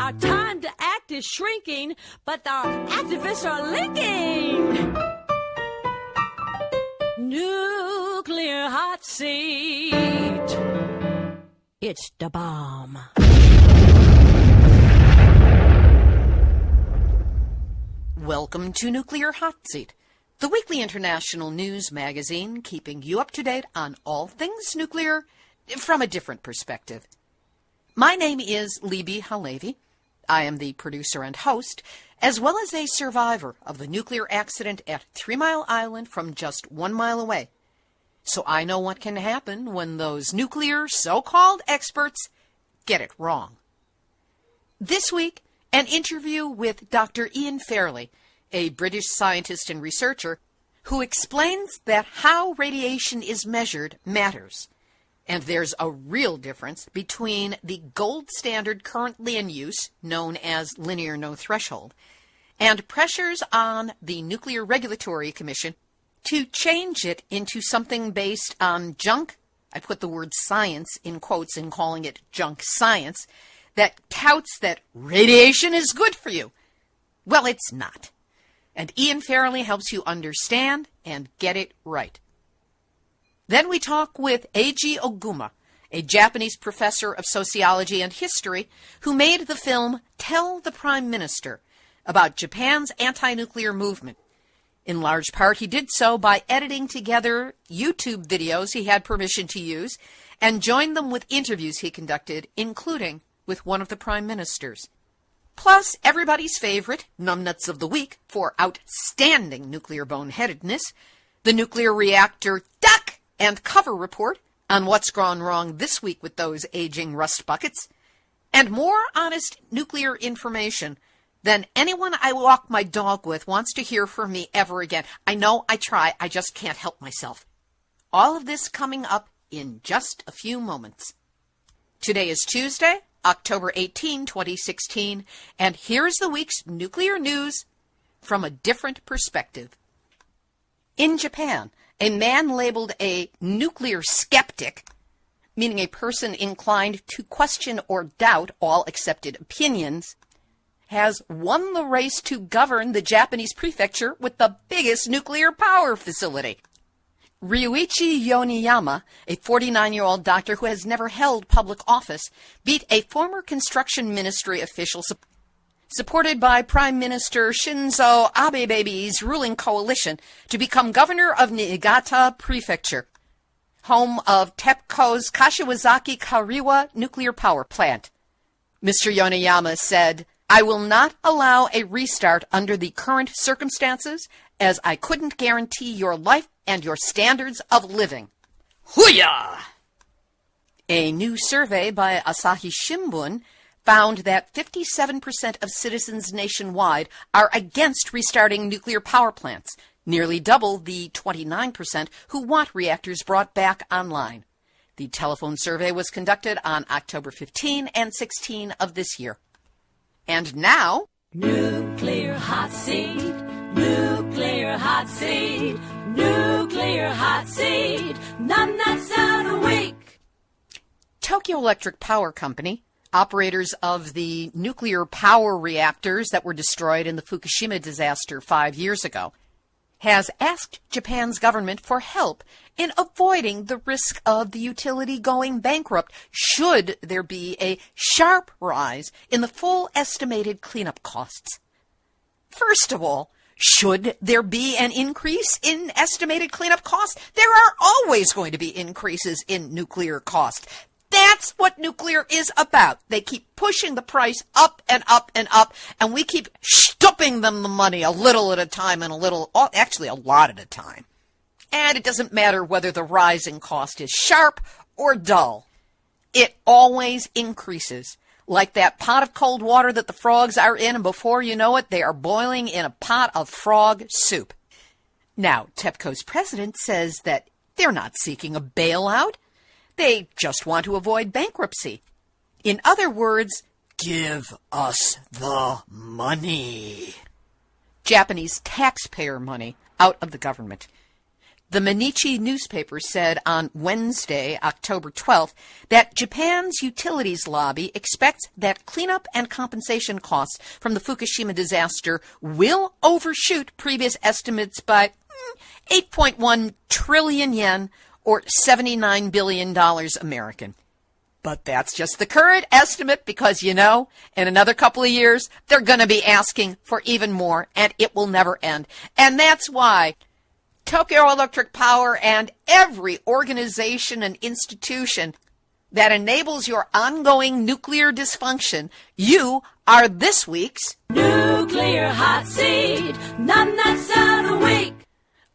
Our time to act is shrinking, but our activists are linking. Nuclear hot seat. It's the bomb. Welcome to Nuclear Hot Seat, the weekly international news magazine keeping you up to date on all things nuclear from a different perspective. My name is Libbe, HaLevy. I am the producer and host, as well as a survivor of the nuclear accident at 3 Mile Island from just 1 mile away. So I know what can happen when those nuclear so-called experts get it wrong. This week, an interview with Dr. Ian Fairlie, a British scientist and researcher, who explains that how radiation is measured matters. And there's a real difference between the gold standard currently in use, known as linear no threshold, and pressures on the Nuclear Regulatory Commission to change it into something based on junk, I put the word science in quotes and calling it junk science, that touts that radiation is good for you. Well, it's not. And Ian Fairlie helps you understand and get it right. Then we talk with Eiji Oguma, a Japanese professor of sociology and history who made the film Tell the Prime Minister about Japan's anti-nuclear movement. In large part, he did so by editing together YouTube videos he had permission to use and joined them with interviews he conducted, including with one of the prime ministers. Plus, everybody's favorite numbnuts of the week for outstanding nuclear boneheadedness, the nuclear reactor duck and cover report on what's gone wrong this week with those aging rust buckets, and more honest nuclear information than anyone I walk my dog with wants to hear from me ever again. I know I try, I just can't help myself. All of this coming up in just a few moments. Today is Tuesday, October 18, 2016, and here's the week's nuclear news from a different perspective. In Japan, a man labeled a nuclear skeptic, meaning a person inclined to question or doubt all accepted opinions, has won the race to govern the Japanese prefecture with the biggest nuclear power facility. Ryuichi Yoneyama, a 49-year-old doctor who has never held public office, beat a former construction ministry official supported by Prime Minister Shinzo Abe's ruling coalition to become governor of Niigata Prefecture, home of TEPCO's Kashiwazaki Kariwa nuclear power plant. Mr. Yoneyama said, "I will not allow a restart under the current circumstances, as I couldn't guarantee your life and your standards of living." Hooyah! A new survey by Asahi Shimbun found that 57% of citizens nationwide are against restarting nuclear power plants, nearly double the 29% who want reactors brought back online. The telephone survey was conducted on October 15 and 16 of this year. And now, Nuclear hot seat, nuclear hot seat, nuclear hot seat, numbnuts of the week. Tokyo Electric Power Company, operators of the nuclear power reactors that were destroyed in the Fukushima disaster 5 years ago, has asked Japan's government for help in avoiding the risk of the utility going bankrupt should there be a sharp rise in the full estimated cleanup costs. First of all, should there be an increase in estimated cleanup costs? There are always going to be increases in nuclear costs. That's what nuclear is about. They keep pushing the price up and up and up, and we keep stuffing them the money a little at a time and actually a lot at a time. And it doesn't matter whether the rising cost is sharp or dull. It always increases, like that pot of cold water that the frogs are in, and before you know it, they are boiling in a pot of frog soup. Now, TEPCO's president says that they're not seeking a bailout. They just want to avoid bankruptcy. In other words, give us the money. Japanese taxpayer money out of the government. The Mainichi newspaper said on Wednesday, October 12th, that Japan's utilities lobby expects that cleanup and compensation costs from the Fukushima disaster will overshoot previous estimates by 8.1 trillion yen, or $79 billion American. But that's just the current estimate because, in another couple of years, they're going to be asking for even more, and it will never end. And that's why Tokyo Electric Power and every organization and institution that enables your ongoing nuclear dysfunction, you are this week's Nuclear Hot Seat, none that's out of the week.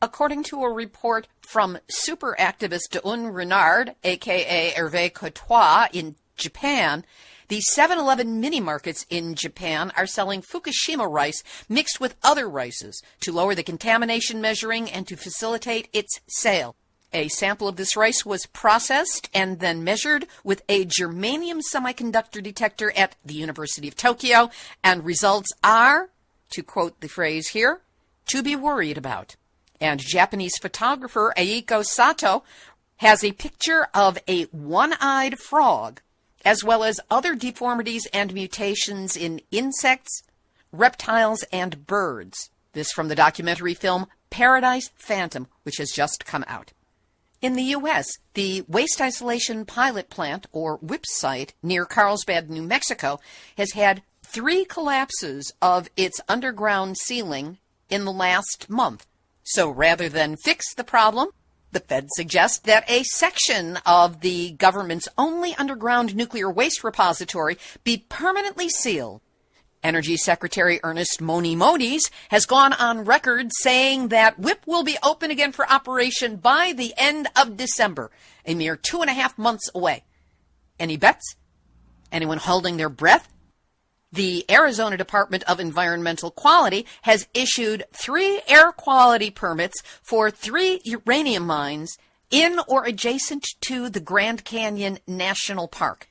According to a report from super activist Un Renard, a.k.a. Hervé Courtois, in Japan, the 7-Eleven mini markets in Japan are selling Fukushima rice mixed with other rices to lower the contamination measuring and to facilitate its sale. A sample of this rice was processed and then measured with a germanium semiconductor detector at the University of Tokyo, and results are, to quote the phrase here, to be worried about. And Japanese photographer Aiko Sato has a picture of a one-eyed frog, as well as other deformities and mutations in insects, reptiles, and birds. This from the documentary film Paradise Phantom, which has just come out. In the U.S., the Waste Isolation Pilot Plant, or WIPP site, near Carlsbad, New Mexico, has had 3 collapses of its underground ceiling in the last month. So rather than fix the problem, the Fed suggests that a section of the government's only underground nuclear waste repository be permanently sealed. Energy Secretary Ernest Moniz has gone on record saying that WIPP will be open again for operation by the end of December, a mere 2.5 months away. Any bets? Anyone holding their breath? The Arizona Department of Environmental Quality has issued 3 air quality permits for 3 uranium mines in or adjacent to the Grand Canyon National Park.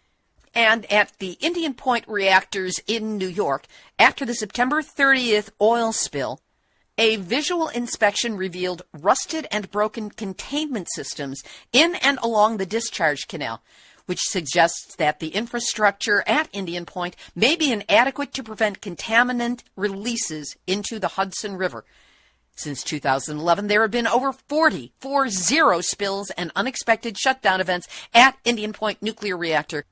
And at the Indian Point reactors in New York, after the September 30th oil spill, a visual inspection revealed rusted and broken containment systems in and along the discharge canal, which suggests that the infrastructure at Indian Point may be inadequate to prevent contaminant releases into the Hudson River. Since 2011, there have been over 40 spills and unexpected shutdown events at Indian Point Nuclear Reactor,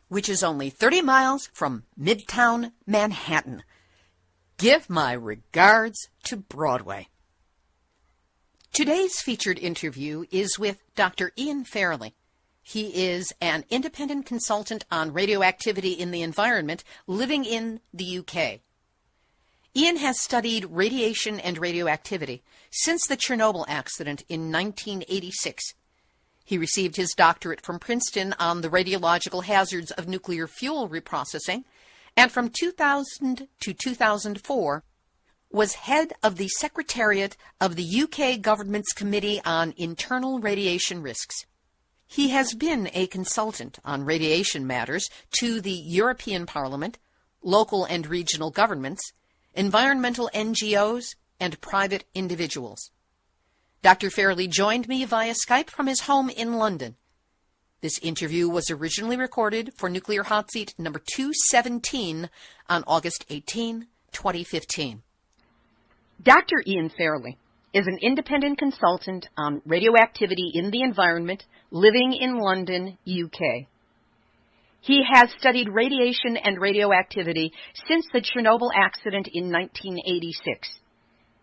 which is only 30 miles from Midtown Manhattan. Give my regards to Broadway. Today's featured interview is with Dr. Ian Fairlie. He is an independent consultant on radioactivity in the environment living in the UK. Ian has studied radiation and radioactivity since the Chernobyl accident in 1986. He received his doctorate from Princeton on the radiological hazards of nuclear fuel reprocessing, and from 2000 to 2004 was head of the Secretariat of the UK government's Committee on Internal Radiation Risks. He has been a consultant on radiation matters to the European Parliament, local and regional governments, environmental NGOs, and private individuals. Dr. Fairlie joined me via Skype from his home in London. This interview was originally recorded for Nuclear Hot Seat number 217 on August 18, 2015. Dr. Ian Fairlie is an independent consultant on radioactivity in the environment living in London, UK. He has studied radiation and radioactivity since the Chernobyl accident in 1986.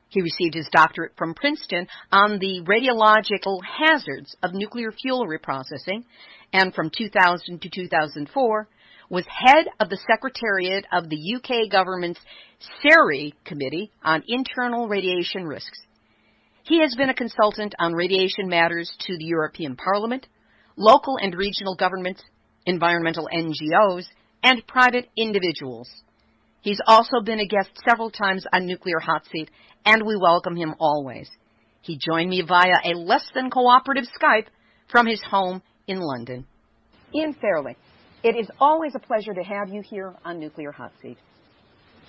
He received his doctorate from Princeton on the radiological hazards of nuclear fuel reprocessing, and from 2000 to 2004 was head of the Secretariat of the UK government's CERRIE Committee on Internal Radiation Risks. He has been a consultant on radiation matters to the European Parliament, local and regional governments, environmental NGOs, and private individuals. He's also been a guest several times on Nuclear Hot Seat, and we welcome him always. He joined me via a less-than-cooperative Skype from his home in London. Ian Fairlie, it is always a pleasure to have you here on Nuclear Hot Seat.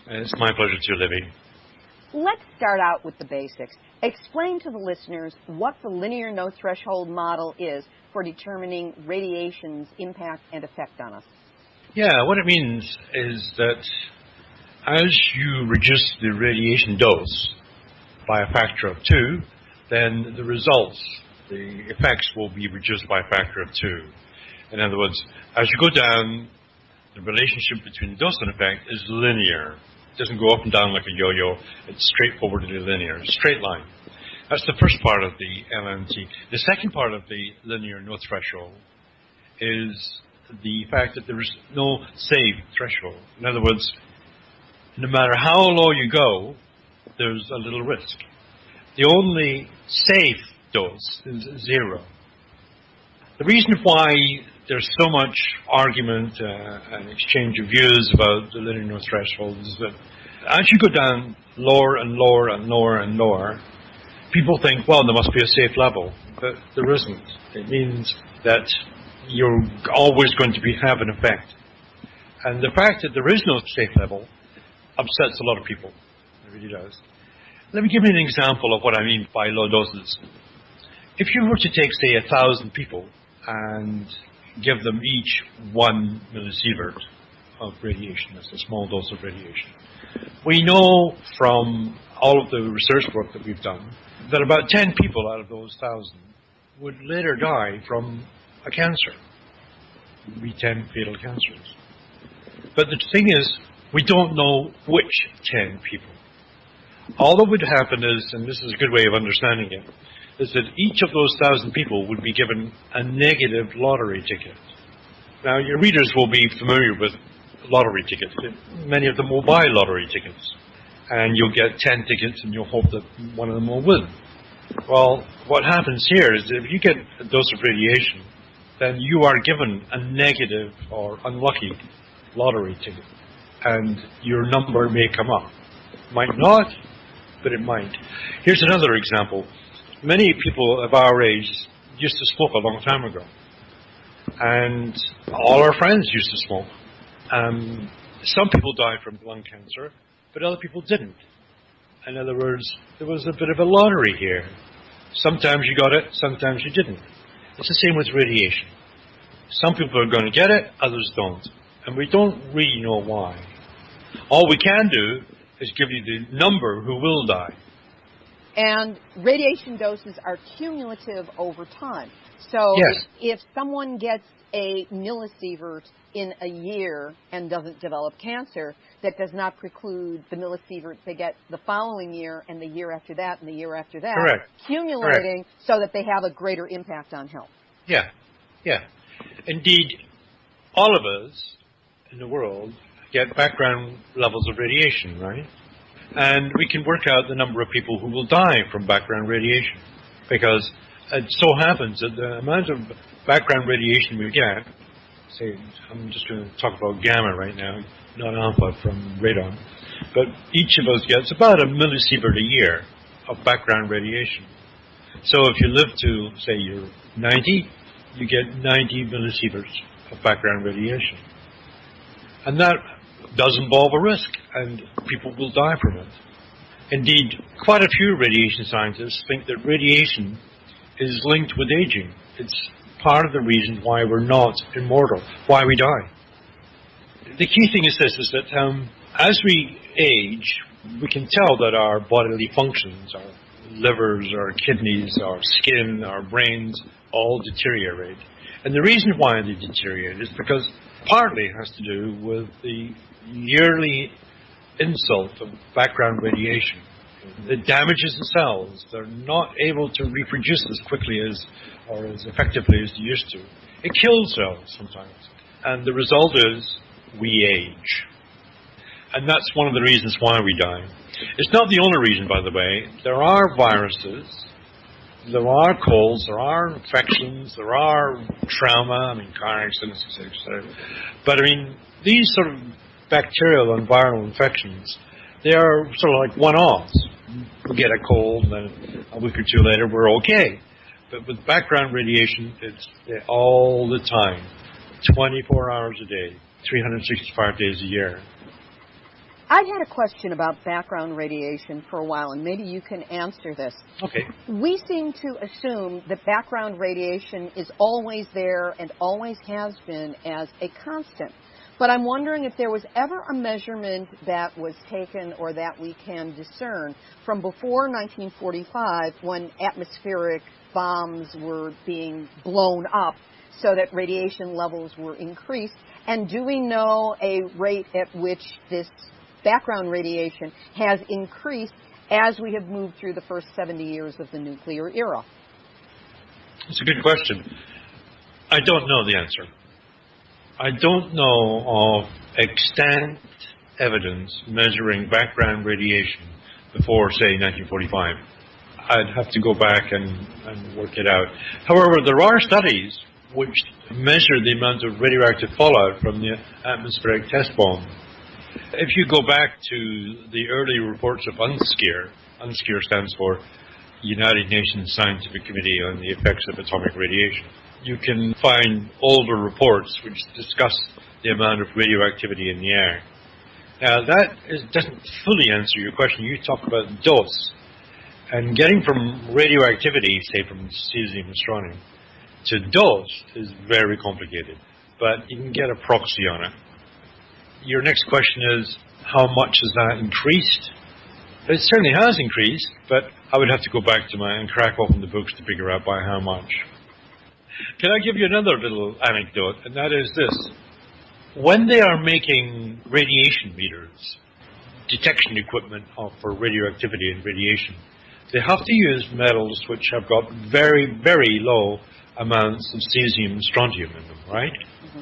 It's my pleasure too, Libbe. Let's start out with the basics. Explain to the listeners what the linear no threshold model is for determining radiation's impact and effect on us. Yeah, what it means is that as you reduce the radiation dose by a factor of 2, then the results, the effects will be reduced by a factor of 2. In other words, as you go down, the relationship between dose and effect is linear. It doesn't go up and down like a yo-yo. It's straightforwardly linear, straight line. That's the first part of the LNT. The second part of the linear no threshold is the fact that there is no safe threshold. In other words, no matter how low you go, there's a little risk. The only safe dose is 0. The reason why there's so much argument and exchange of views about the linear no threshold is that as you go down lower and lower and lower and lower, people think, well, there must be a safe level, but there isn't. It means that you're always going to have an effect. And the fact that there is no safe level upsets a lot of people. It really does. Let me give you an example of what I mean by low doses. If you were to take, say, 1,000 people and give them each 1 millisievert of radiation, that's a small dose of radiation, we know from all of the research work that we've done that about 10 people out of those 1,000 would later die from a cancer. It would be 10 fatal cancers. But the thing is, we don't know which 10 people. All that would happen is, and this is a good way of understanding it, is that each of those 1,000 people would be given a negative lottery ticket. Now, your readers will be familiar with lottery tickets. Many of them will buy lottery tickets. And you'll get 10 tickets and you'll hope that one of them will win. Well, what happens here is that if you get a dose of radiation, then you are given a negative or unlucky lottery ticket. And your number may come up. Might not, but it might. Here's another example. Many people of our age used to smoke a long time ago. And all our friends used to smoke. Some people died from lung cancer, but other people didn't. In other words, there was a bit of a lottery here. Sometimes you got it, sometimes you didn't. It's the same with radiation. Some people are going to get it, others don't. And we don't really know why. All we can do is give you the number who will die. And radiation doses are cumulative over time. So yes. if someone gets a millisievert in a year and doesn't develop cancer, that does not preclude the millisievert they get the following year and the year after that and the year after that. Correct. Accumulating so that they have a greater impact on health. Yeah. Indeed, all of us in the world get background levels of radiation, right? And we can work out the number of people who will die from background radiation. Because it so happens that the amount of background radiation we get, say, I'm just going to talk about gamma right now, not alpha from radon, but each of us gets about a millisievert a year of background radiation. So if you live to, say, you're 90, you get 90 millisieverts of background radiation. And that does involve a risk, and people will die from it. Indeed, quite a few radiation scientists think that radiation is linked with aging. It's part of the reason why we're not immortal, why we die. The key thing is this, is that as we age, we can tell that our bodily functions, our livers, our kidneys, our skin, our brains, all deteriorate. And the reason why they deteriorate is because partly it has to do with the yearly insult of background radiation. It damages the cells. They're not able to reproduce as quickly as or as effectively as they used to. It kills cells sometimes. And the result is we age. And that's one of the reasons why we die. It's not the only reason, by the way. There are viruses, there are colds, there are infections, there are trauma, car accidents, etc. But these sort of bacterial and viral infections, they are sort of like one-offs. We get a cold, and then a week or two later, we're okay. But with background radiation, it's all the time, 24 hours a day, 365 days a year. I've had a question about background radiation for a while, and maybe you can answer this. Okay. We seem to assume that background radiation is always there and always has been as a constant. But I'm wondering if there was ever a measurement that was taken or that we can discern from before 1945 when atmospheric bombs were being blown up so that radiation levels were increased. And do we know a rate at which this background radiation has increased as we have moved through the first 70 years of the nuclear era? It's a good question. I don't know the answer. I don't know of extant evidence measuring background radiation before, say, 1945. I'd have to go back and work it out. However, there are studies which measure the amount of radioactive fallout from the atmospheric test bomb. If you go back to the early reports of UNSCEAR stands for United Nations Scientific Committee on the Effects of Atomic Radiation, you can find older reports which discuss the amount of radioactivity in the air. Now, doesn't fully answer your question. You talk about dose. And getting from radioactivity, say from cesium and strontium, to dose is very complicated. But you can get a proxy on it. Your next question is, how much has that increased? It certainly has increased, but I would have to go back to and crack open the books to figure out by how much. Can I give you another little anecdote, and that is this. When they are making radiation meters, detection equipment for radioactivity and radiation, they have to use metals which have got very, very low amounts of cesium and strontium in them, right? Mm-hmm.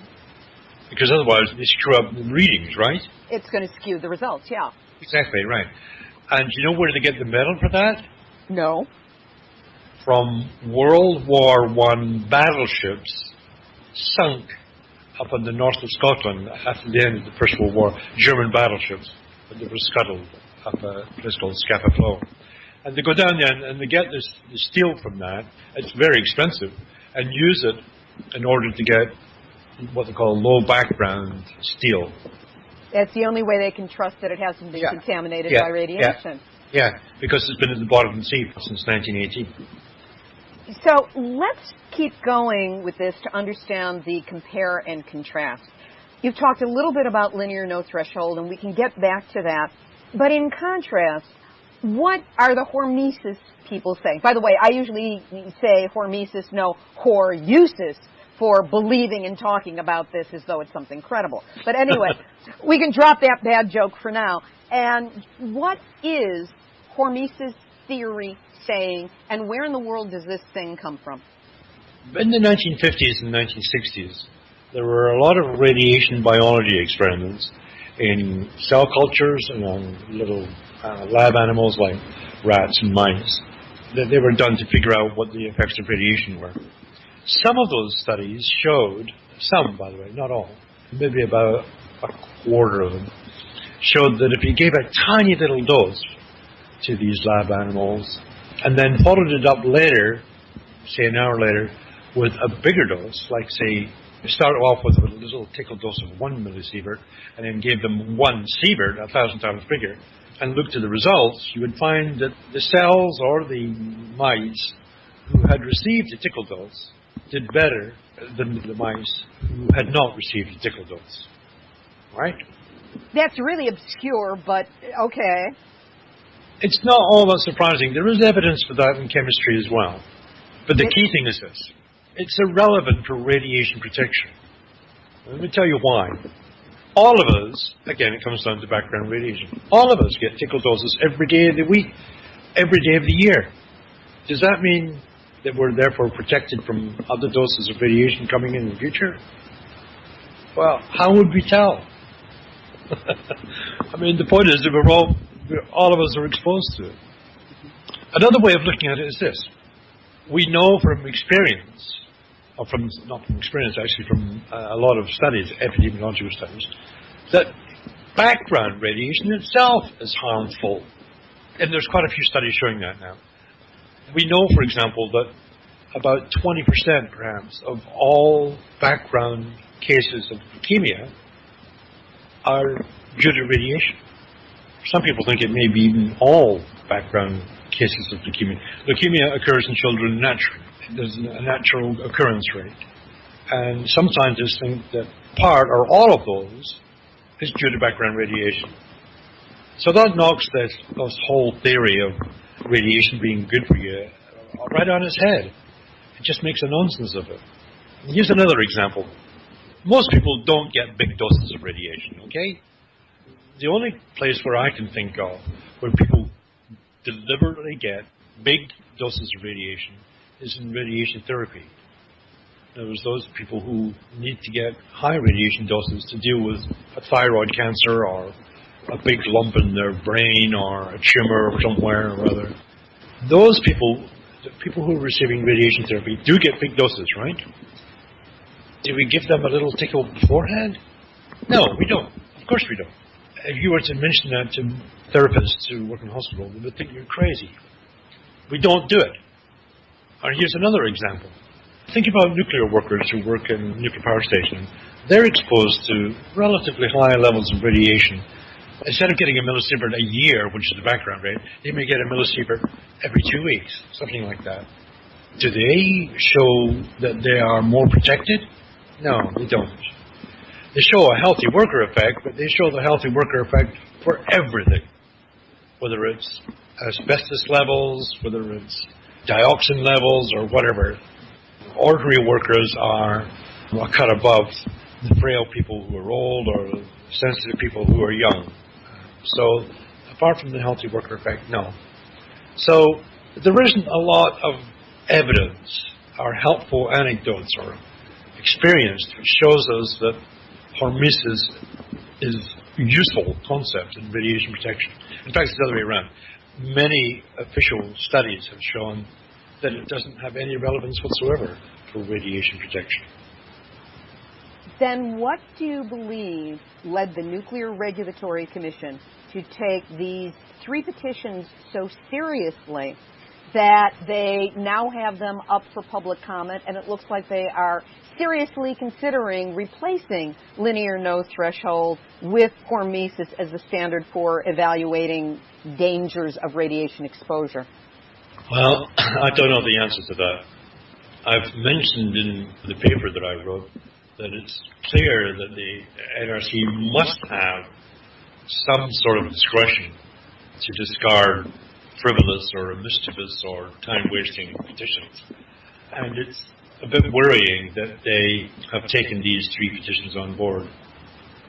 Because otherwise they screw up the readings, right? It's going to skew the results, yeah. Exactly, right. And do you know where they get the metal for that? No. From World War I battleships sunk up in the north of Scotland after the end of the First World War, German battleships, but they were scuttled up a place called Scapa Flow. And they go down there and they get the steel from that. It's very expensive, and use it in order to get what they call low background steel. That's the only way they can trust that it hasn't been contaminated by radiation. Yeah, because it's been at the bottom of the sea since 1918. So let's keep going with this to understand the compare and contrast. You've talked a little bit about linear no threshold, and we can get back to that. But in contrast, what are the hormesis people saying? By the way, I usually say hormesis, no horeusis, for believing and talking about this as though it's something credible. But anyway, we can drop that bad joke for now. And what is hormesis theory saying, and where in the world does this thing come from? In the 1950s and 1960s, there were a lot of radiation biology experiments in cell cultures and on little lab animals like rats and mice. They were done to figure out what the effects of radiation were. Some of those studies showed, some by the way, not all, maybe about a quarter of them, showed that if you gave a tiny little dose to these lab animals and then followed it up later, say an hour later, with a bigger dose, like say, start off with a little tickle dose of 1 millisievert and then gave them 1 sievert, 1,000 times bigger, and looked at the results, you would find that the cells or the mice who had received a tickle dose did better than the mice who had not received a tickle dose. Right? That's really obscure, but okay. It's not all that surprising. There is evidence for that in chemistry as well. But the key thing is this. It's irrelevant for radiation protection. Let me tell you why. All of us, again, it comes down to background radiation, all of us get tickle doses every day of the week, every day of the year. Does that mean that we're therefore protected from other doses of radiation coming in the future? Well, how would we tell? I mean, the point is that all of us are exposed to it. Another way of looking at it is this. We know from experience, or not from experience, actually from a lot of studies, epidemiological studies, that background radiation itself is harmful. And there's quite a few studies showing that now. We know, for example, that about 20% perhaps of all background cases of leukemia are due to radiation. Some people think it may be even all background cases of leukemia. Leukemia occurs in children naturally. There's a natural occurrence rate. And some scientists think that part or all of those is due to background radiation. So that knocks this whole theory of radiation being good for you right on its head. It just makes a nonsense of it. Here's another example. Most people don't get big doses of radiation, okay? The only place where I can think of where people deliberately get big doses of radiation is in radiation therapy. There's those people who need to get high radiation doses to deal with a thyroid cancer or a big lump in their brain or a tumor somewhere or other. Those people, the people who are receiving radiation therapy, do get big doses, right? Do we give them a little tickle beforehand? No, we don't. Of course we don't. If you were to mention that to therapists who work in hospital, they would think you're crazy. We don't do it. Or here's another example. Think about nuclear workers who work in a nuclear power station. They're exposed to relatively high levels of radiation. Instead of getting a millisievert a year, which is the background rate, they may get a millisievert every 2 weeks, something like that. Do they show that they are more protected? No, they don't. They show a healthy worker effect, but they show the healthy worker effect for everything, whether it's asbestos levels, whether it's dioxin levels, or whatever. Ordinary workers are a cut above the frail people who are old or the sensitive people who are young. So, apart from the healthy worker effect, no. So, there isn't a lot of evidence or helpful anecdotes or experience which shows us that Hormesis is a useful concept in radiation protection. In fact, it's the other way around. Many official studies have shown that it doesn't have any relevance whatsoever for radiation protection. Then what do you believe led the Nuclear Regulatory Commission to take these 3 petitions so seriously that they now have them up for public comment, and it looks like they are seriously considering replacing linear no threshold with Hormesis as the standard for evaluating dangers of radiation exposure? Well, I don't know the answer to that. I've mentioned in the paper that I wrote that it's clear that the NRC must have some sort of discretion to discard frivolous or mischievous or time-wasting petitions. And it's a bit worrying that they have taken these 3 petitions on board.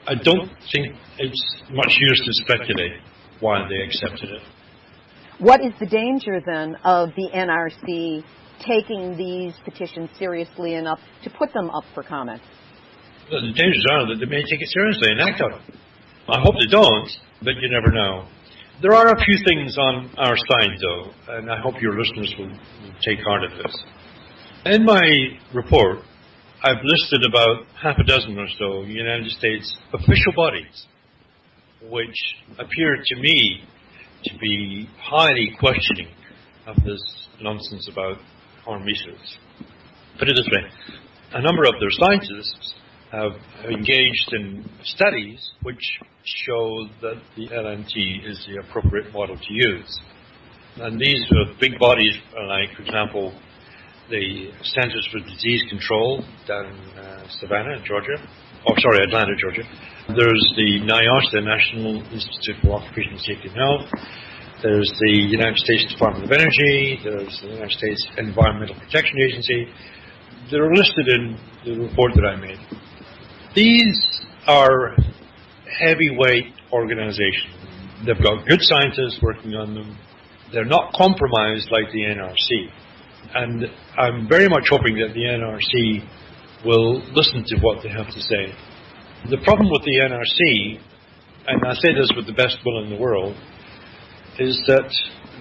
I don't think it's much use to speculate why they accepted it. What is the danger, then, of the NRC taking these petitions seriously enough to put them up for comment? Well, the dangers are that they may take it seriously and act on it. I hope they don't, but you never know. There are a few things on our side, though, and I hope your listeners will take heart of this. In my report, I've listed about half a dozen or so United States official bodies which appear to me to be highly questioning of this nonsense about Hormesis. Put it this way, a number of their scientists have engaged in studies which show that the LNT is the appropriate model to use. And these are big bodies like, for example, the Centers for Disease Control down in Atlanta, Georgia. There's the NIOSH, the National Institute for Occupational Safety and Health. There's the United States Department of Energy. There's the United States Environmental Protection Agency. They're listed in the report that I made. These are heavyweight organizations. They've got good scientists working on them. They're not compromised like the NRC. And I'm very much hoping that the NRC will listen to what they have to say. The problem with the NRC, and I say this with the best will in the world, is that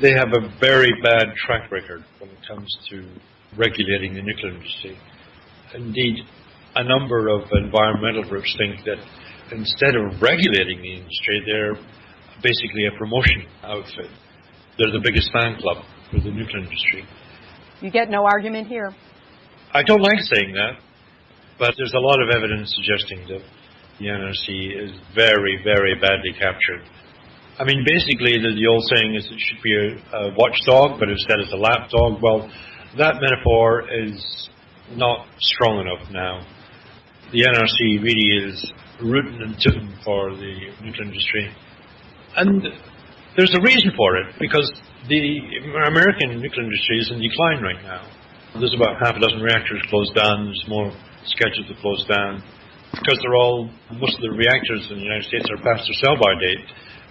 they have a very bad track record when it comes to regulating the nuclear industry. Indeed, a number of environmental groups think that instead of regulating the industry, they're basically a promotion outfit. They're the biggest fan club for the nuclear industry. You get no argument here. I don't like saying that, but there's a lot of evidence suggesting that the NRC is very, very badly captured I mean, basically, the old saying is it should be a watchdog, but instead it's a lapdog. Well, that metaphor is not strong enough now. The NRC really is rootin' and tootin' for the nuclear industry. And there's a reason for it, because the American nuclear industry is in decline right now. There's about half a dozen reactors closed down. There's more scheduled to close down, because most of the reactors in the United States are past their sell-by date,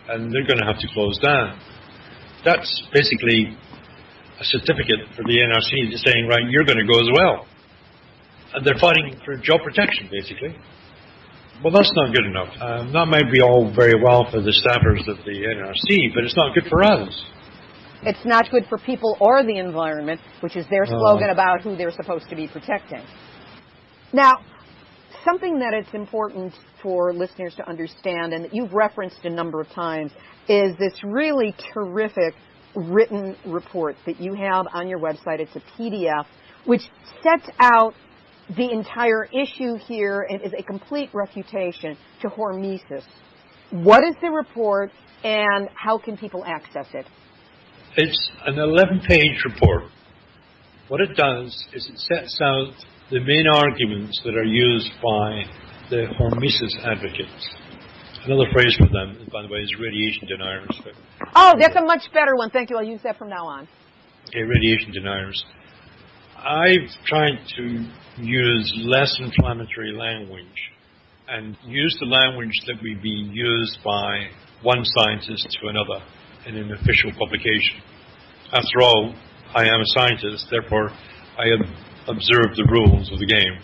and they're going to have to close down. That's basically a certificate for the NRC saying, right, you're going to go as well. And they're fighting for job protection, basically. Well, that's not good enough. That might be all very well for the staffers of the NRC, but it's not good for us. It's not good for people or the environment, which is their slogan about who they're supposed to be protecting. Now, something that it's important for listeners to understand, and that you've referenced a number of times, is this really terrific written report that you have on your website. It's a PDF, which sets out the entire issue here and is a complete refutation to Hormesis. What is the report, and how can people access it? It's an 11-page report. What it does is it sets out the main arguments that are used by the Hormesis advocates. Another phrase for them, by the way, is radiation deniers. Oh, that's a much better one. Thank you. I'll use that from now on. Okay, radiation deniers. I've tried to use less inflammatory language and use the language that would be used by one scientist to another in an official publication. After all, I am a scientist, therefore I observe the rules of the game.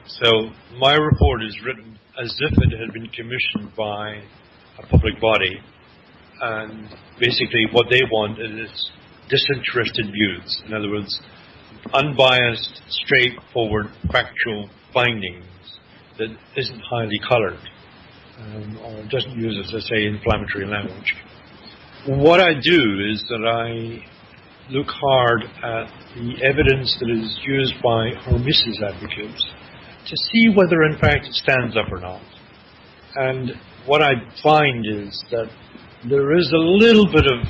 So my report is written as if it had been commissioned by a public body, and basically what they want is disinterested views. In other words, unbiased, straightforward, factual findings that isn't highly colored or doesn't use, as I say, inflammatory language. What I do is that I look hard at the evidence that is used by Hormesis advocates to see whether in fact it stands up or not. And what I find is that there is a little bit of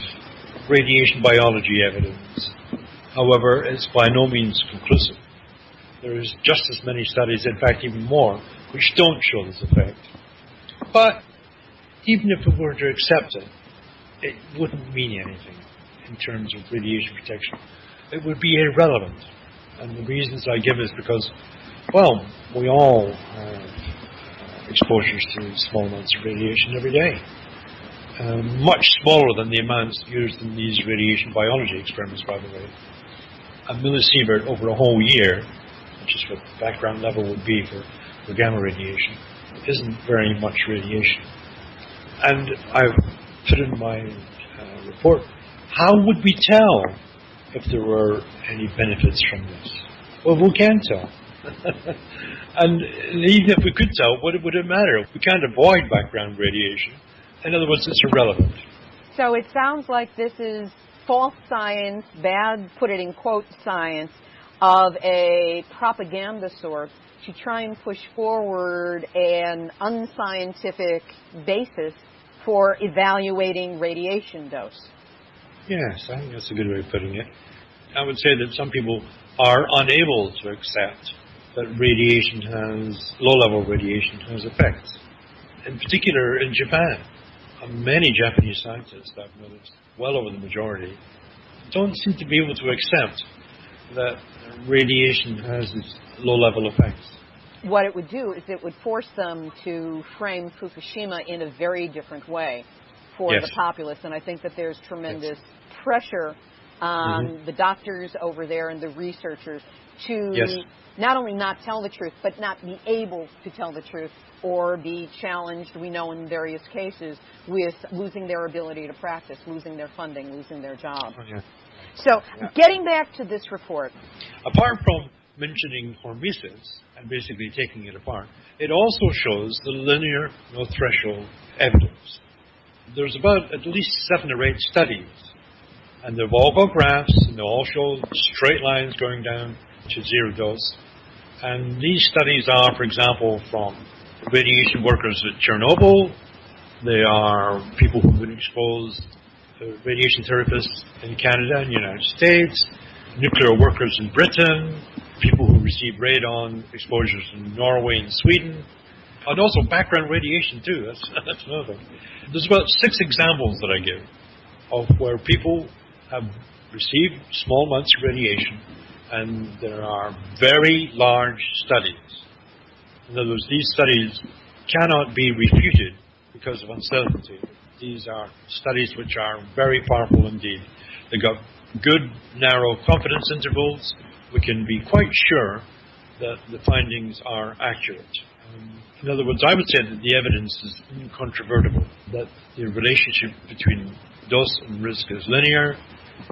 radiation biology evidence. However, it's by no means conclusive. There is just as many studies, in fact even more, which don't show this effect. But even if we were to accept it, it wouldn't mean anything in terms of radiation protection. It would be irrelevant. And the reasons I give is because, well, we all have exposures to small amounts of radiation every day. Much smaller than the amounts used in these radiation biology experiments, by the way. A millisievert over a whole year, which is what the background level would be for gamma radiation, isn't very much radiation. And I've put in my report, how would we tell if there were any benefits from this? Well, we can tell. And even if we could tell, what would it matter? We can't avoid background radiation. In other words, it's irrelevant. So it sounds like this is false science, bad, put it in quote, science, of a propaganda sort to try and push forward an unscientific basis for evaluating radiation dose. Yes, I think that's a good way of putting it. I would say that some people are unable to accept that radiation low-level radiation has effects. In particular, in Japan, many Japanese scientists, I've noticed, well over the majority, don't seem to be able to accept that radiation has its low-level effects. What it would do is it would force them to frame Fukushima in a very different way for Yes. the populace, and I think that there's tremendous pressure on the doctors over there and the researchers to not only not tell the truth, but not be able to tell the truth or be challenged, we know in various cases, with losing their ability to practice, losing their funding, losing their job. So getting back to this report. Apart from mentioning Hormesis and basically taking it apart, it also shows the linear, no threshold evidence. There's about at least 7 or 8 studies, and they've all got graphs, and they all show straight lines going down to zero dose. And these studies are, for example, from radiation workers at Chernobyl, There are people who've been exposed, radiation therapists in Canada and the United States, nuclear workers in Britain, people who receive radon exposures in Norway and Sweden, and also background radiation too. That's another thing. There's about 6 examples that I give of where people have received small amounts of radiation, and there are very large studies. In other words, these studies cannot be refuted because of uncertainty. These are studies which are very powerful indeed. They've got good, narrow confidence intervals. We can be quite sure that the findings are accurate. In other words, I would say that the evidence is incontrovertible, that the relationship between dose and risk is linear,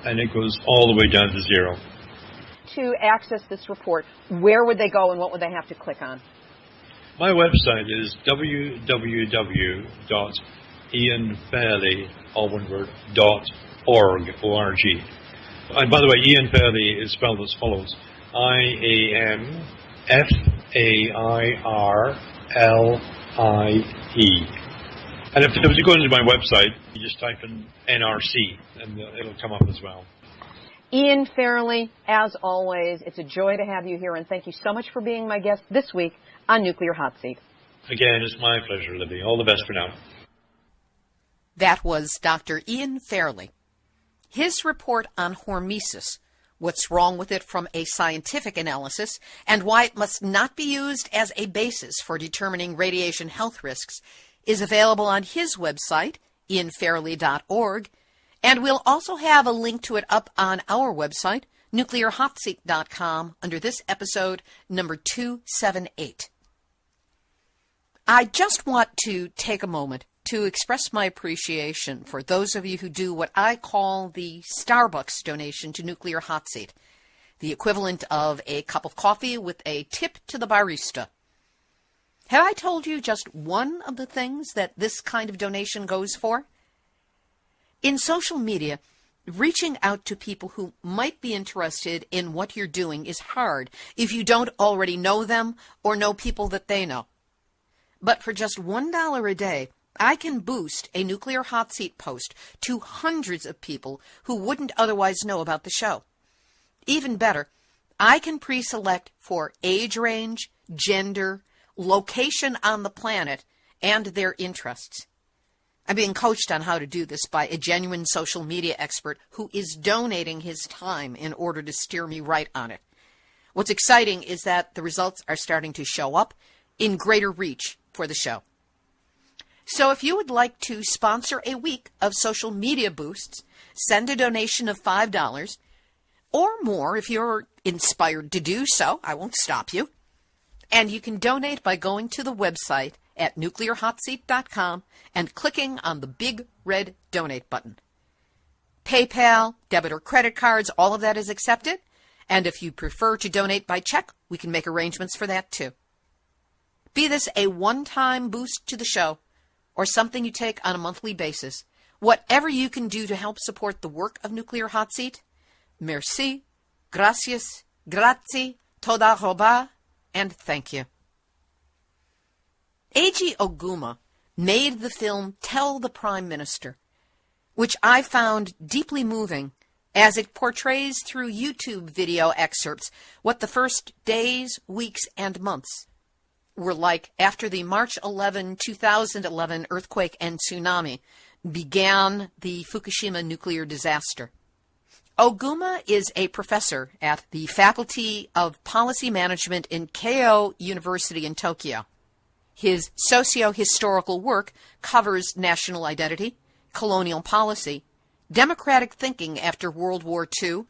and it goes all the way down to 0. To access this report, where would they go and what would they have to click on? My website is www.ianfairlie.org. And by the way, Ian Fairlie is spelled as follows: IANFAIRLIE. And if you go into my website, you just type in NRC, and it'll come up as well. Ian Fairlie, as always, it's a joy to have you here, and thank you so much for being my guest this week on Nuclear Hot Seat. Again, it's my pleasure, Libbe. All the best for now. That was Dr. Ian Fairlie. His report on hormesis, what's wrong with it from a scientific analysis, and why it must not be used as a basis for determining radiation health risks, is available on his website, ianfairlie.org, and we'll also have a link to it up on our website, nuclearhotseat.com, under this episode, number 278. I just want to take a moment to express my appreciation for those of you who do what I call the Starbucks donation to Nuclear Hot Seat, the equivalent of a cup of coffee with a tip to the barista. Have I told you just one of the things that this kind of donation goes for? In social media, reaching out to people who might be interested in what you're doing is hard if you don't already know them or know people that they know. But for just $1 a day, I can boost a Nuclear Hot Seat post to hundreds of people who wouldn't otherwise know about the show. Even better, I can pre-select for age range, gender, location on the planet, and their interests. I'm being coached on how to do this by a genuine social media expert who is donating his time in order to steer me right on it. What's exciting is that the results are starting to show up in greater reach for the show. So if you would like to sponsor a week of social media boosts, send a donation of $5 or more if you're inspired to do so. I won't stop you. And you can donate by going to the website at nuclearhotseat.com and clicking on the big red donate button. PayPal, debit or credit cards, all of that is accepted. And if you prefer to donate by check, we can make arrangements for that too. Be this a one-time boost to the show or something you take on a monthly basis, whatever you can do to help support the work of Nuclear Hot Seat, merci, gracias, grazie, toda roba, and thank you. Eiji Oguma made the film Tell the Prime Minister, which I found deeply moving as it portrays through YouTube video excerpts what the first days, weeks, and months were like after the March 11, 2011 earthquake and tsunami began the Fukushima nuclear disaster. Oguma is a professor at the Faculty of Policy Management in Keio University in Tokyo. His socio-historical work covers national identity, colonial policy, democratic thinking after World War II,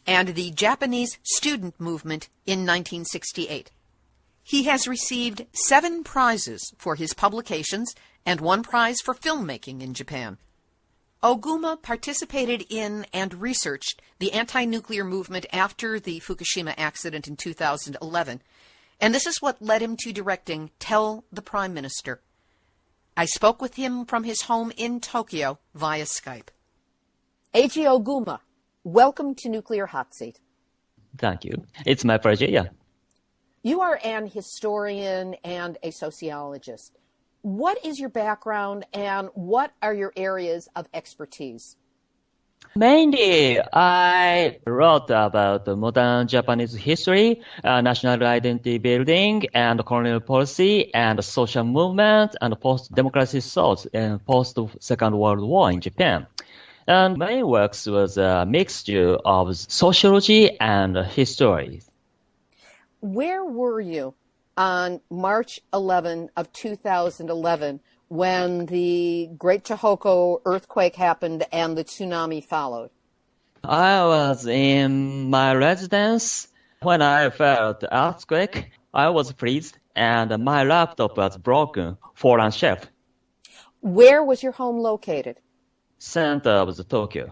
and the Japanese student movement in 1968. He has received 7 prizes for his publications and 1 prize for filmmaking in Japan. Oguma participated in and researched the anti-nuclear movement after the Fukushima accident in 2011, and this is what led him to directing Tell the Prime Minister. I spoke with him from his home in Tokyo via Skype. Eiji Oguma, welcome to Nuclear Hot Seat. Thank you. It's my pleasure, yeah. You are an historian and a sociologist. What is your background and what are your areas of expertise? Mainly, I wrote about the modern Japanese history, national identity building, and colonial policy, and social movement, and post-democracy thoughts in post-Second World War in Japan. And my works was a mixture of sociology and history. Where were you on March 11 of 2011 when the Great Tohoku earthquake happened and the tsunami followed? I was in my residence. When I felt the earthquake, I was freezed and my laptop was broken, fall on shelf. Where was your home located? Center of Tokyo.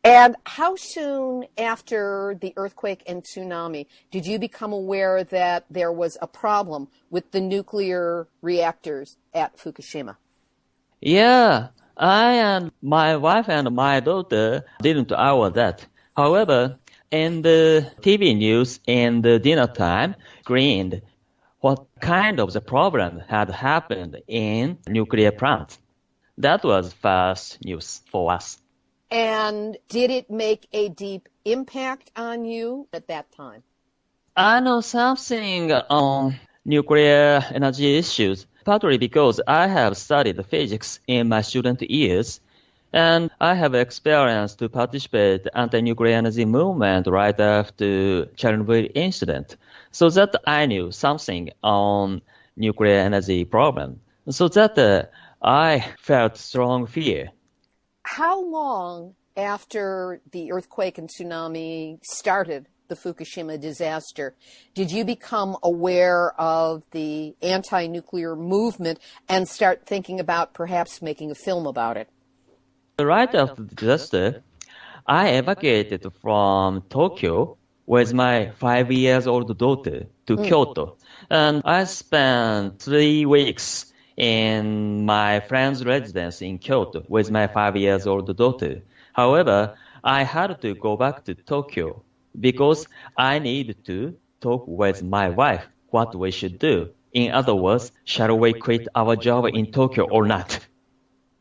And how soon after the earthquake and tsunami did you become aware that there was a problem with the nuclear reactors at Fukushima? Yeah, I and my wife and my daughter didn't know that. However, in the TV news in the dinner time, screened what kind of the problem had happened in nuclear plants. That was first news for us. And did it make a deep impact on you at that time? I know something on nuclear energy issues, partly because I have studied physics in my student years, and I have experience to participate in the anti-nuclear energy movement right after Chernobyl incident, so that I knew something on nuclear energy problem, so that I felt strong fear. How long after the earthquake and tsunami started the Fukushima disaster did you become aware of the anti-nuclear movement and start thinking about perhaps making a film about it? Right after the disaster, I evacuated from Tokyo with my 5-year-old daughter to Kyoto, and I spent 3 weeks in my friend's residence in Kyoto with my 5-year-old daughter. However, I had to go back to Tokyo because I needed to talk with my wife what we should do. In other words, shall we quit our job in Tokyo or not?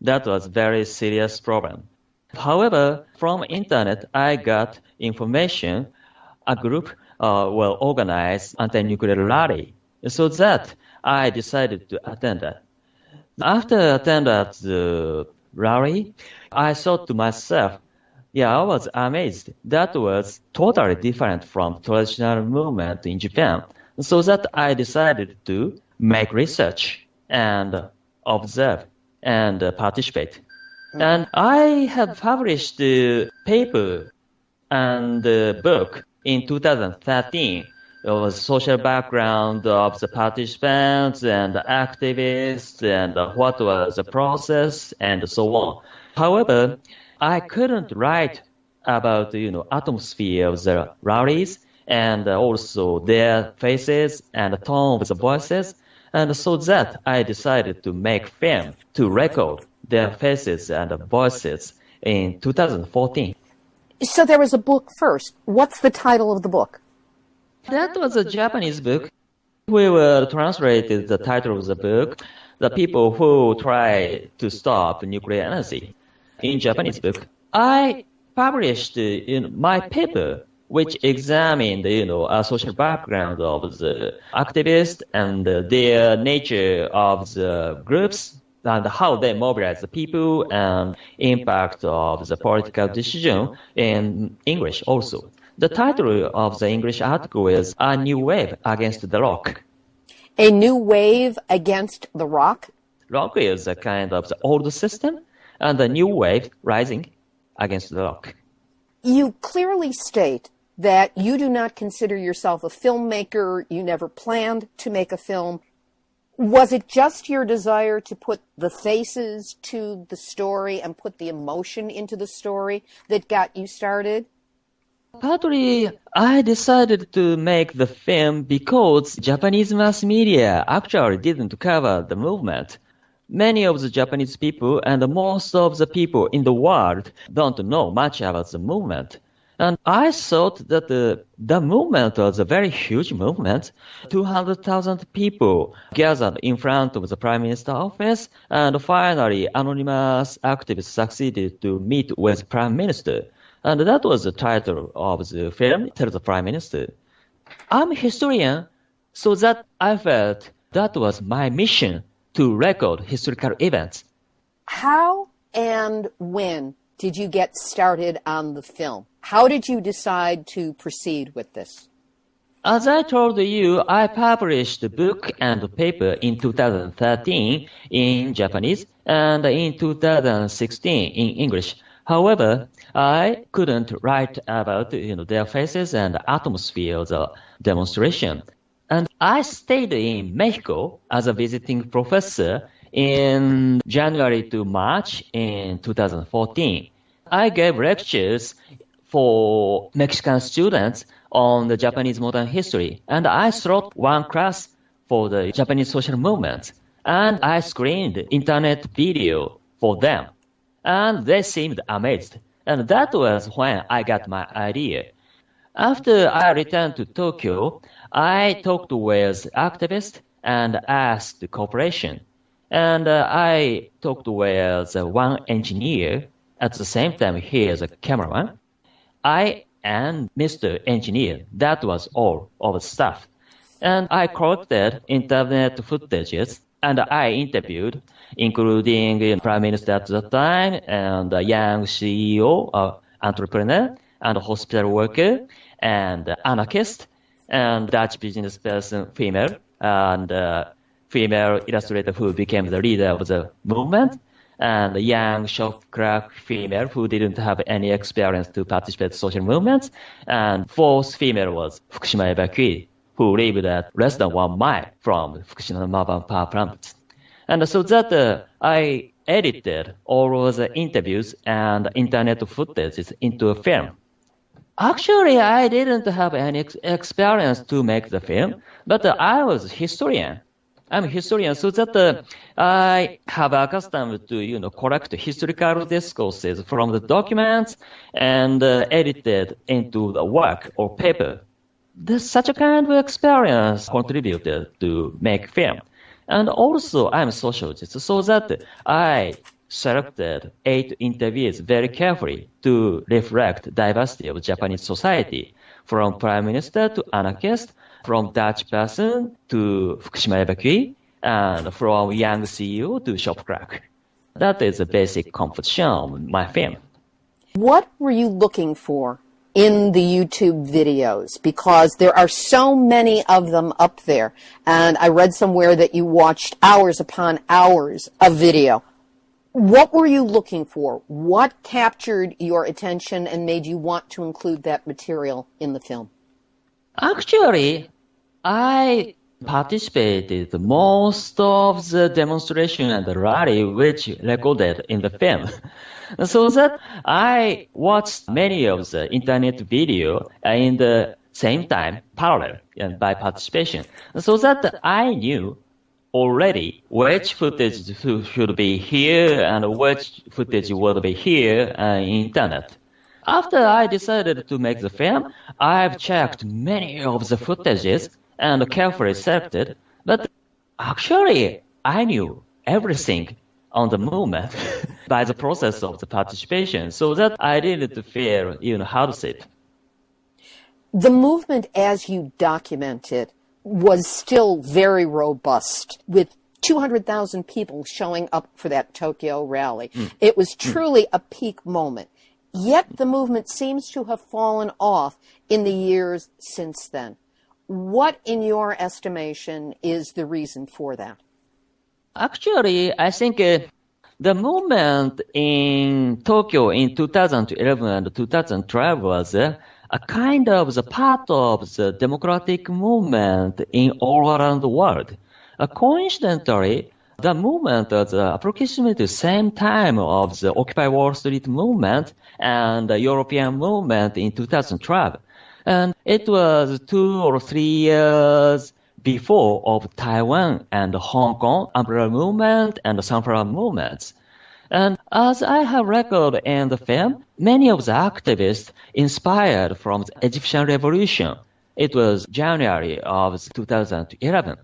That was a very serious problem. However, from internet, I got information. A group will organize anti-nuclear rally, so that I decided to attend that. After attending the rally, I thought to myself, I was amazed. That was totally different from traditional movement in Japan. So that I decided to make research and observe and participate. And I have published a paper and a book in 2013. It was social background of the participants and the activists and what was the process and so on. However, I couldn't write about atmosphere of the rallies and also their faces and the tone of the voices, and so that I decided to make film to record their faces and voices in 2014. So there was a book first. What's the title of the book? That was a Japanese book. We will translate the title of the book, The People Who Try to Stop Nuclear Energy. In Japanese book, I published my paper, which examined a social background of the activists and their nature of the groups and how they mobilize the people and impact of the political decision in English also. The title of the English article is A New Wave Against the Rock. A New Wave Against the Rock? Rock is a kind of the old system, and a new wave rising against the rock. You clearly state that you do not consider yourself a filmmaker. You never planned to make a film. Was it just your desire to put the faces to the story and put the emotion into the story that got you started? Partly, I decided to make the film because Japanese mass media actually didn't cover the movement. Many of the Japanese people and most of the people in the world don't know much about the movement. And I thought that the movement was a very huge movement. 200,000 people gathered in front of the Prime Minister's office, and finally anonymous activists succeeded to meet with Prime Minister. And that was the title of the film, Tell the Prime Minister. I'm a historian, so that I felt that was my mission to record historical events. How and when did you get started on the film? How did you decide to proceed with this? As I told you, I published a book and paper in 2013 in Japanese and in 2016 in English. However, I couldn't write about their faces and atmosphere of the demonstration. And I stayed in Mexico as a visiting professor in January to March in 2014. I gave lectures for Mexican students on the Japanese modern history, and I taught one class for the Japanese social movement, and I screened internet video for them, and they seemed amazed, and that was when I got my idea. After I returned to Tokyo, I talked with activists and asked cooperation, and I talked with one engineer. At the same time, he is a cameraman. I and Mr. Engineer, that was all of the stuff. And I collected internet footages and I interviewed, including Prime Minister at the time and a young CEO, entrepreneur, and hospital worker, and anarchist, and Dutch business person, female, and female illustrator who became the leader of the movement, and a young shop clerk female who didn't have any experience to participate in social movements. And fourth female was Fukushima evacuee, who lived at less than 1 mile from Fukushima power plant. And so that I edited all of the interviews and internet footage into a film. Actually, I didn't have any experience to make the film, but I was a historian. I'm a historian, so that I have accustomed to, collect historical discourses from the documents and edited into the work or paper. Such a kind of experience contributed to make film. And also, I'm a sociologist, so that I selected 8 interviews very carefully to reflect diversity of Japanese society, from prime minister to anarchist, from Dutch person to Fukushima evacuee, and from young CEO to shop clerk. That is the basic composition of my film. What were you looking for in the YouTube videos? Because there are so many of them up there, and I read somewhere that you watched hours upon hours of video. What were you looking for? What captured your attention and made you want to include that material in the film? Actually, I participated most of the demonstration and the rally which recorded in the film. So that I watched many of the internet video in the same time, parallel, and by participation. So that I knew already which footage should be here and which footage would be here in internet. After I decided to make the film, I've checked many of the footages and carefully selected, but actually I knew everything on the movement by the process of the participation, so that I didn't fear, hardship. The movement as you documented was still very robust, with 200,000 people showing up for that Tokyo rally. It was truly a peak moment. Yet the movement seems to have fallen off in the years since then. What, in your estimation, is the reason for that? Actually, I think the movement in Tokyo in 2011 and 2012 was a kind of the part of the democratic movement in all around the world. Coincidentally, the movement was approximately the same time of the Occupy Wall Street movement and the European movement in 2012. And it was 2 or 3 years before of Taiwan and Hong Kong umbrella movement and the sunflower movements. And as I have recorded in the film, many of the activists inspired from the Egyptian revolution. It was January of 2011.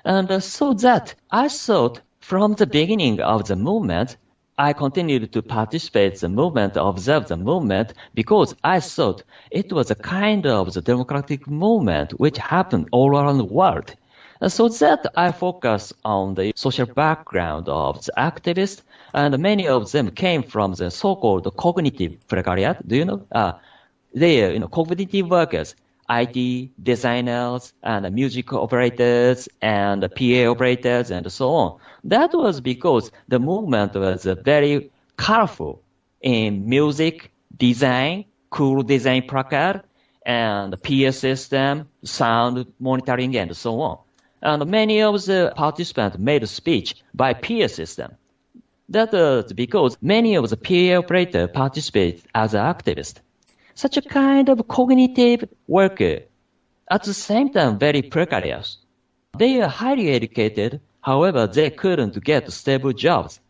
And so that I thought from the beginning of the movement, I continued to participate in the movement, observe the movement, because I thought it was a kind of the democratic movement which happened all around the world. And so that I focused on the social background of the activists, and many of them came from the so-called cognitive precariat. Do you know? They are, cognitive workers, IT designers and music operators and PA operators and so on. That was because the movement was very colorful in music, design, cool design placard, and PA system, sound monitoring, and so on. And many of the participants made a speech by PA system. That was because many of the PA operators participated as activists. Such a kind of cognitive worker, at the same time very precarious. They are highly educated, however, they couldn't get stable jobs.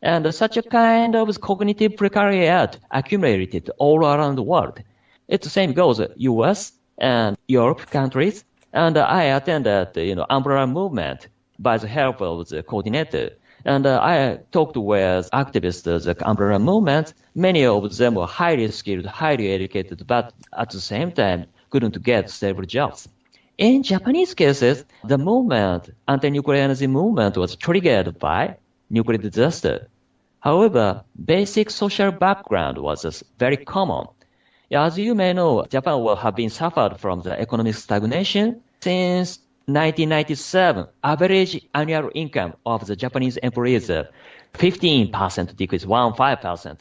And such a kind of cognitive precariat accumulated all around the world. It's the same goes US and Europe countries. And I attended the umbrella movement by the help of the coordinator. And I talked with activists of the umbrella movement. Many of them were highly skilled, highly educated, but at the same time couldn't get stable jobs. In Japanese cases, the movement, anti-nuclear energy movement, was triggered by nuclear disaster. However, basic social background was very common. As you may know, Japan will have been suffered from the economic stagnation since 1997. Average annual income of the Japanese employees 15% decrease, 15%.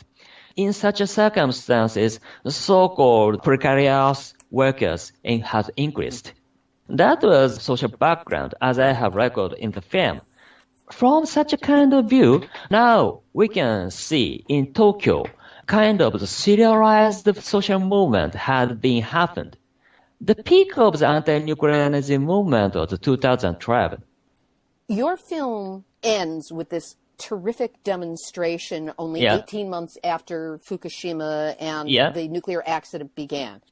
In such circumstances, so-called precarious workers has increased. That was social background, as I have recorded in the film. From such a kind of view, now we can see in Tokyo, kind of the serialized social movement had been happened. The peak of the anti-nuclear energy movement was 2012. Your film ends with this terrific demonstration only 18 months after Fukushima and the nuclear accident began.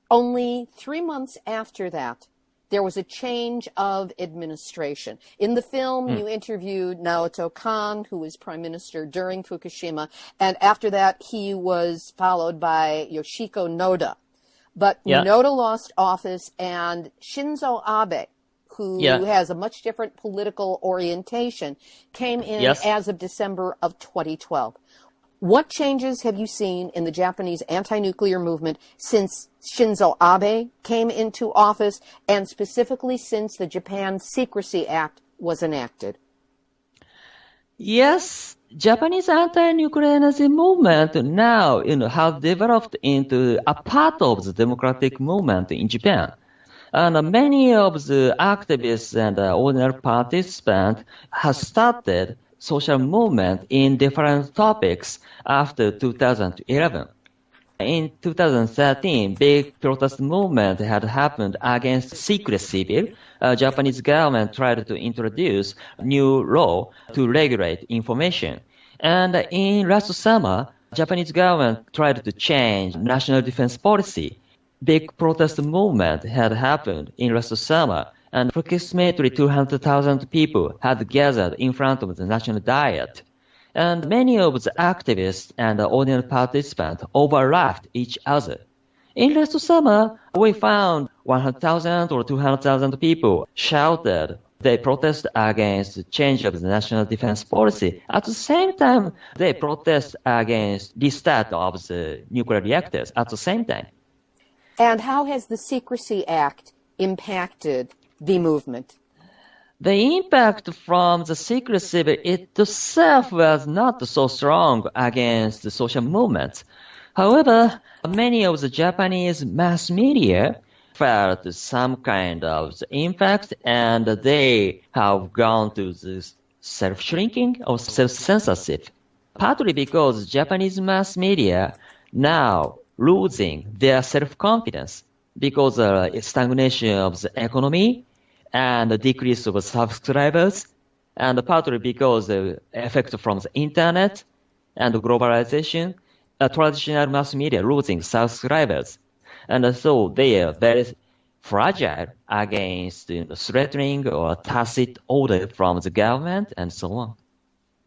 Only 3 months after that, there was a change of administration. In the film, you interviewed Naoto Kan, who was prime minister during Fukushima, and after that, he was followed by Yoshiko Noda. But Noda lost office, and Shinzo Abe, who has a much different political orientation, came in as of December of 2012. What changes have you seen in the Japanese anti-nuclear movement since Shinzo Abe came into office, and specifically since the Japan Secrecy Act was enacted? Yes, Japanese anti-nuclear energy movement now has developed into a part of the democratic movement in Japan. And many of the activists and ordinary participants have started social movement in different topics after 2011. In 2013, big protest movement had happened against secrecy bill. Japanese government tried to introduce new law to regulate information. And in last summer, Japanese government tried to change national defense policy. Big protest movement had happened in last summer, and approximately 200,000 people had gathered in front of the National Diet. And many of the activists and ordinary participants overlapped each other. In last summer, we found 100,000 or 200,000 people shouted. They protest against the change of the national defense policy. At the same time, they protest against the restart of the nuclear reactors at the same time. And how has the Secrecy Act impacted the movement? The impact from the secrecy itself was not so strong against the social movements. However, many of the Japanese mass media felt some kind of the impact, and they have gone to the self-shrinking or self-censorship, partly because Japanese mass media now losing their self-confidence because of stagnation of the economy and the decrease of subscribers and partly because the effect from the internet and globalization, traditional mass media losing subscribers. And so they are very fragile against threatening or tacit order from the government and so on.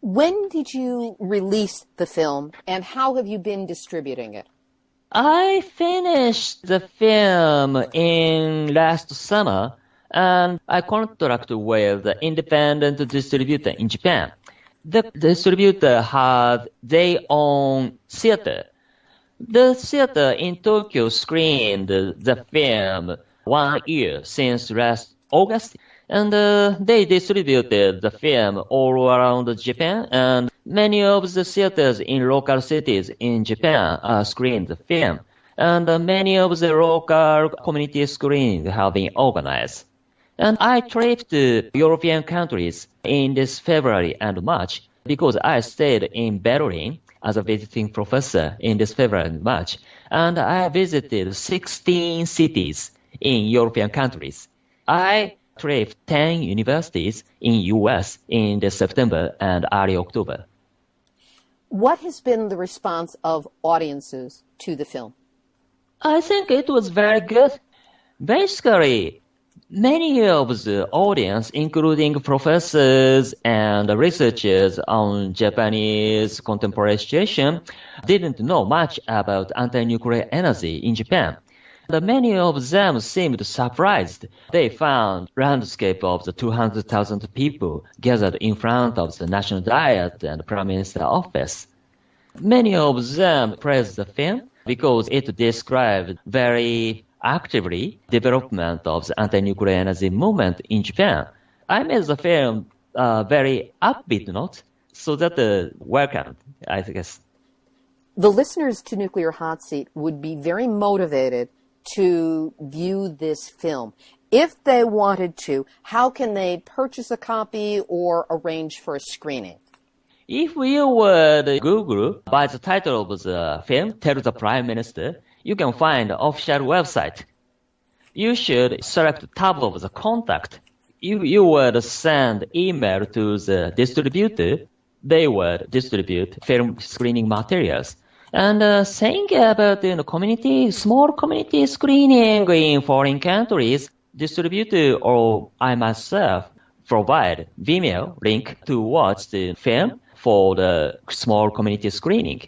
When did you release the film, and how have you been distributing it? I finished the film in last summer, and I contracted with the independent distributor in Japan. The distributor had their own theater. The theater in Tokyo screened the film 1 year since last August, and they distributed the film all around Japan, and many of the theaters in local cities in Japan screened the film, and many of the local community screenings have been organized. And I tripped to European countries in this February and March because I stayed in Berlin as a visiting professor in this February and March, and I visited 16 cities in European countries. I tripped 10 universities in US in the September and early October. What has been the response of audiences to the film? I think it was very good. Basically, many of the audience, including professors and researchers on Japanese contemporary situation, didn't know much about anti-nuclear energy in Japan. Many of them seemed surprised. They found landscape of the 200,000 people gathered in front of the National Diet and Prime Minister's office. Many of them praised the film because it described very actively development of the anti-nuclear energy movement in Japan. I made the film very upbeat note, so that welcomed, I guess. The listeners to Nuclear Hot Seat would be very motivated to view this film. If they wanted to, how can they purchase a copy or arrange for a screening? If you would Google by the title of the film, Tell the Prime Minister, you can find the official website. You should select the tab of the contact. If you would send email to the distributor, they would distribute film screening materials. And saying about community, small community screening in foreign countries, distributor or I myself provide Vimeo link to watch the film for the small community screening.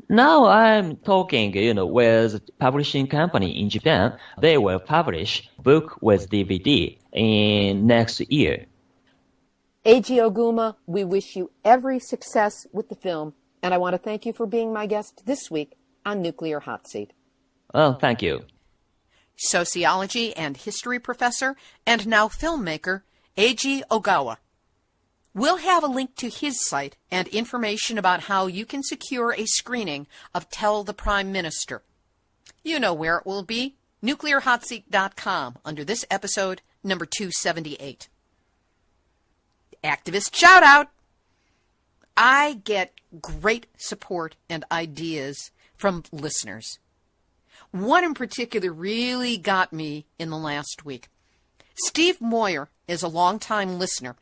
Now I'm talking, with publishing company in Japan. They will publish book with DVD in next year. Eiji Oguma, we wish you every success with the film, and I want to thank you for being my guest this week on Nuclear Hot Seat. Well, thank you. Sociology and history professor and now filmmaker Eiji Ogawa. We'll have a link to his site and information about how you can secure a screening of Tell the Prime Minister. You know where it will be, nuclearhotseat.com, under this episode, number 278. Activist shout out! I get great support and ideas from listeners. One in particular really got me in the last week. Steve Moyer is a longtime listener,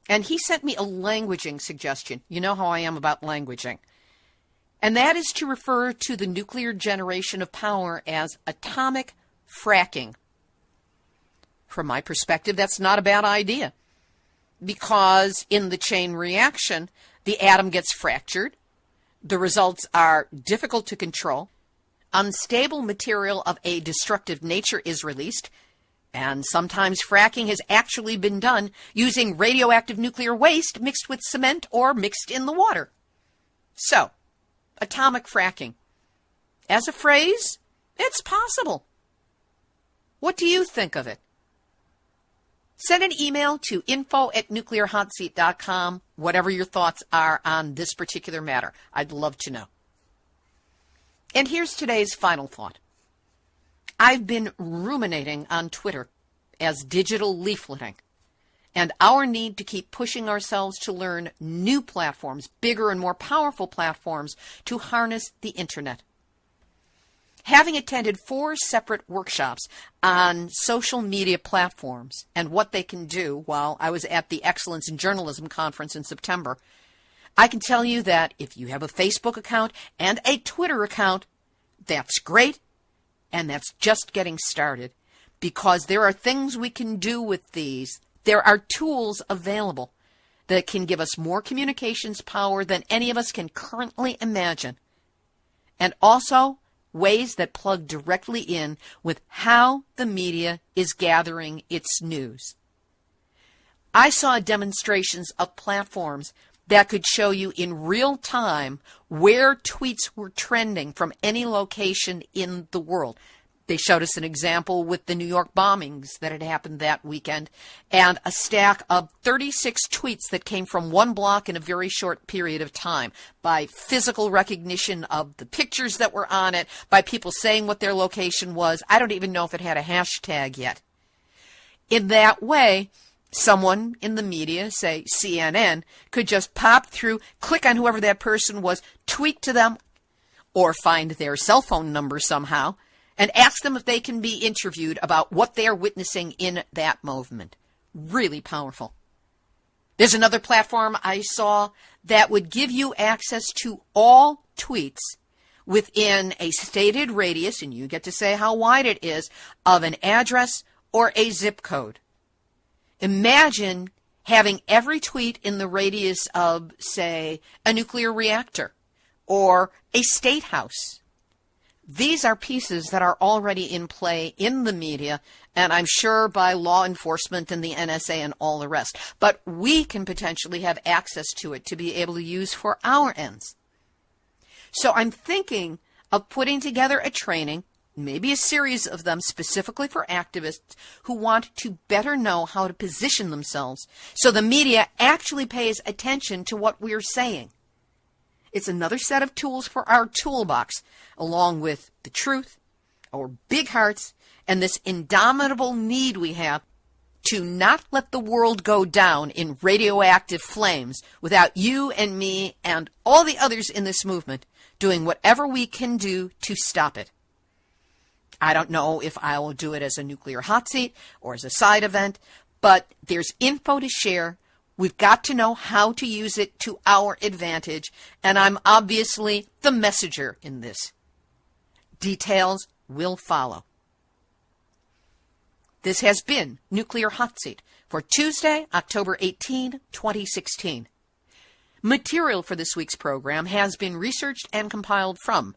and he sent me a languaging suggestion. You know how I am about languaging. And that is to refer to the nuclear generation of power as atomic fracking. From my perspective, that's not a bad idea, because in the chain reaction, the atom gets fractured, the results are difficult to control, unstable material of a destructive nature is released, and sometimes fracking has actually been done using radioactive nuclear waste mixed with cement or mixed in the water. So, atomic fracking. As a phrase, it's possible. What do you think of it? Send an email to info@nuclearhotseat.com, whatever your thoughts are on this particular matter. I'd love to know. And here's today's final thought. I've been ruminating on Twitter as digital leafleting, and our need to keep pushing ourselves to learn new platforms, bigger and more powerful platforms, to harness the internet. having attended 4 separate workshops on social media platforms and what they can do while I was at the Excellence in Journalism conference in September, I can tell you that if you have a Facebook account and a Twitter account, that's great, and that's just getting started, because there are things we can do with these. There are tools available that can give us more communications power than any of us can currently imagine, and also ways that plug directly in with how the media is gathering its news. I saw demonstrations of platforms that could show you in real time where tweets were trending from any location in the world. They showed us an example with the New York bombings that had happened that weekend, and a stack of 36 tweets that came from one block in a very short period of time, by physical recognition of the pictures that were on it, by people saying what their location was. I don't even know if it had a hashtag yet. In that way, someone in the media, say CNN, could just pop through, click on whoever that person was, tweet to them, or find their cell phone number somehow, and ask them if they can be interviewed about what they are witnessing in that movement. Really powerful. There's another platform I saw that would give you access to all tweets within a stated radius, and you get to say how wide it is, of an address or a zip code. Imagine having every tweet in the radius of, say, a nuclear reactor or a state house. These are pieces that are already in play in the media, and I'm sure by law enforcement and the NSA and all the rest. But we can potentially have access to it to be able to use for our ends. So I'm thinking of putting together a training, maybe a series of them specifically for activists who want to better know how to position themselves so the media actually pays attention to what we're saying. It's another set of tools for our toolbox, along with the truth, our big hearts, and this indomitable need we have to not let the world go down in radioactive flames without you and me and all the others in this movement doing whatever we can do to stop it. I don't know if I will do it as a nuclear hot seat or as a side event, but there's info to share. We've got to know how to use it to our advantage, and I'm obviously the messenger in this. Details will follow. This has been Nuclear Hot Seat for Tuesday, October 18, 2016. Material for this week's program has been researched and compiled from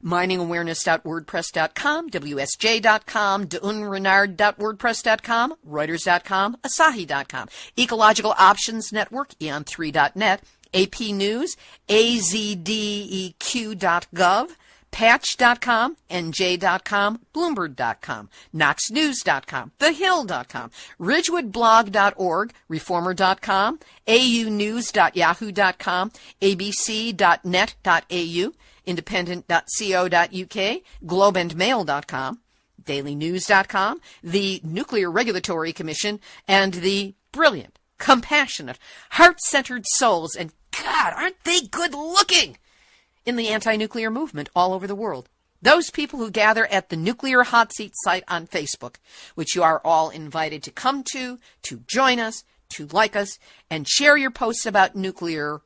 miningawareness.wordpress.com, WSJ.com, deunrenard.wordpress.com, Reuters.com, Asahi.com, Ecological Options Network, Eon3.net, AP News, AZDEQ.gov, Patch.com, NJ.com, Bloomberg.com, KnoxNews.com, TheHill.com, RidgewoodBlog.org, Reformer.com, AUNews.yahoo.com, ABC.net.au, Independent.co.uk, GlobeandMail.com, DailyNews.com, the Nuclear Regulatory Commission, and the brilliant, compassionate, heart-centered souls, and God, aren't they good-looking, in the anti-nuclear movement all over the world. Those people who gather at the Nuclear Hot Seat site on Facebook, which you are all invited to come to join us, to like us, and share your posts about nuclear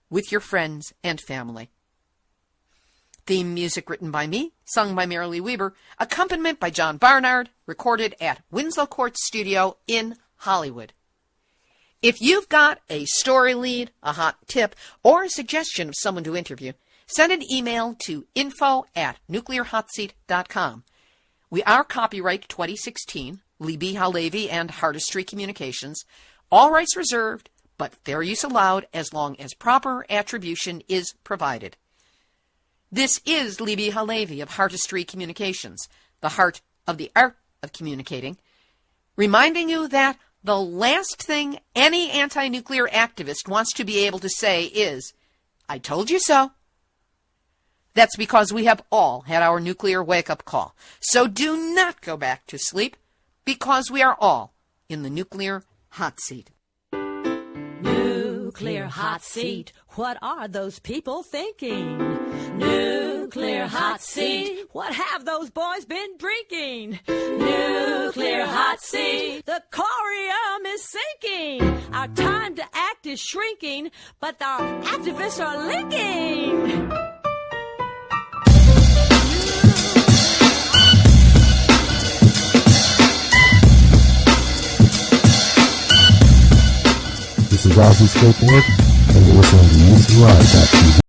with your friends and family. Theme music written by me, sung by Marilee Weber, accompaniment by John Barnard, recorded at Winslow Court Studio in Hollywood. If you've got a story lead, a hot tip, or a suggestion of someone to interview, send an email to info@nuclearhotseat.com. We are copyright 2016, Libbe, HaLevy, and Hardistry Communications. All rights reserved, but fair use allowed as long as proper attribution is provided. This is Libbe HaLevy of Hardistry Communications, the heart of the art of communicating, reminding you that the last thing any anti-nuclear activist wants to be able to say is, "I told you so." That's because we have all had our nuclear wake-up call. So do not go back to sleep, because we are all in the nuclear hot seat. Nuclear Nuclear hot seat. What are those people thinking? Nuclear hot seat. What have those boys been drinking? Nuclear hot seat. The corium is sinking. Our time to act is shrinking, but our activists are linking. This is Ozzy Skateboard, and you're listening to UCY.TV.